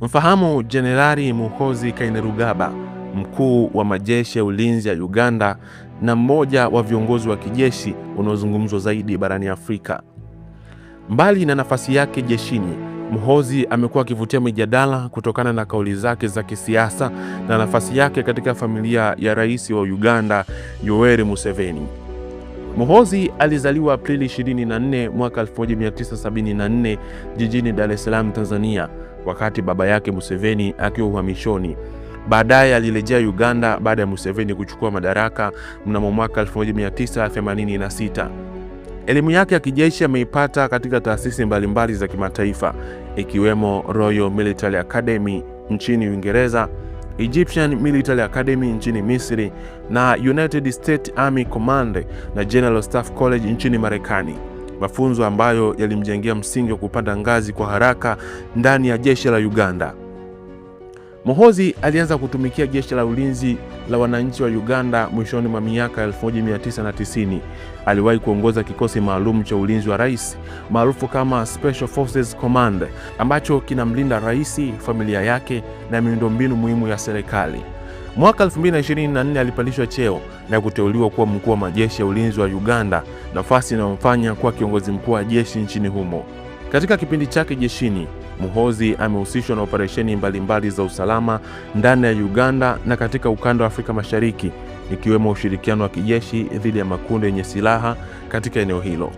Mfahamu Jenerali Muhoozi Kainerugaba, mkuu wa majeshi ya ulinzi ya Uganda na mmoja wa viongozi wa kijeshi unaozungumzwa zaidi barani Afrika. Mbali na nafasi yake jeshini, Muhoozi amekuwa akivutia mijadala kutokana na kauli zake za kisiasa na nafasi yake katika familia ya rais wa Uganda, Yoweri Museveni. Muhoozi alizaliwa Aprili 24 mwaka 1974 jijini Dar es Salaam, Tanzania, wakati baba yake Museveni akiwa uhamishoni. Baadaye alirejea Uganda baada ya Museveni kuchukua madaraka mnamo mwaka 1986. Elimu yake ya kijeshi ameipata katika taasisi mbalimbali za kimataifa ikiwemo Royal Military Academy nchini Uingereza, Egyptian Military Academy nchini Misri na United States Army Command na General Staff College nchini Marekani, mafunzo ambayo yalimjengea msingi wa kupanda ngazi kwa haraka ndani ya jeshi la Uganda. Muhoozi alianza kutumikia jeshi la ulinzi la wananchi wa Uganda mwishoni mwa miaka 1990. Aliwahi kuongoza kikosi maalum cha ulinzi wa rais maarufu kama Special Forces Command ambacho kinamlinda rais, familia yake na miundombinu muhimu ya serikali. Mwaka 2024 alipandishwa cheo na kuteuliwa kuwa mkuu wa majeshi ya ulinzi wa Uganda, nafasi inayomfanya kuwa kiongozi mkuu wa jeshi nchini humo. Katika kipindi chake jeshini, Muhoozi amehusishwa na operesheni mbalimbali za usalama ndani ya Uganda na katika ukanda wa Afrika Mashariki, ikiwemo ushirikiano wa kijeshi dhidi ya makundi yenye silaha katika eneo hilo.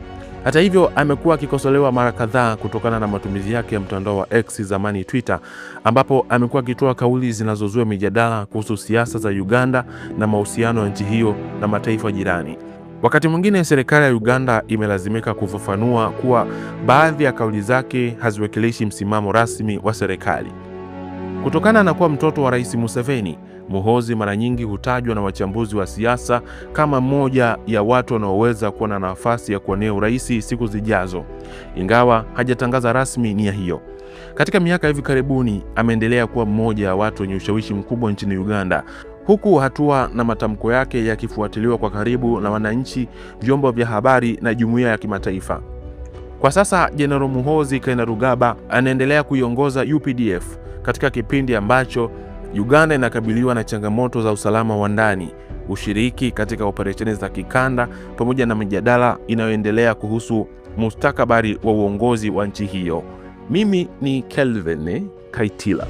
Hata hivyo, amekuwa akikosolewa mara kadhaa kutokana na matumizi yake ya mtandao wa X, zamani Twitter, ambapo amekuwa akitoa kauli zinazozua mijadala kuhusu siasa za Uganda na mahusiano ya nchi hiyo na mataifa jirani. Wakati mwingine serikali ya Uganda imelazimika kufafanua kuwa baadhi ya kauli zake haziwakilishi msimamo rasmi wa serikali. Kutokana na kuwa mtoto wa Rais Museveni, Muhoozi mara nyingi hutajwa na wachambuzi wa siasa kama mmoja ya watu wanaoweza kuwa na nafasi ya kuwania urais siku zijazo, ingawa hajatangaza rasmi nia hiyo. Katika miaka hivi karibuni ameendelea kuwa mmoja ya watu wenye ushawishi mkubwa nchini Uganda, huku hatua na matamko yake yakifuatiliwa kwa karibu na wananchi, vyombo vya habari na jumuiya ya kimataifa. Kwa sasa Jenerali Muhoozi Kainerugaba anaendelea kuiongoza UPDF katika kipindi ambacho Uganda inakabiliwa na changamoto za usalama wa ndani, ushiriki katika operesheni za kikanda, pamoja na mijadala inayoendelea kuhusu mustakabali wa uongozi wa nchi hiyo. Mimi ni Kelvin Kaitila.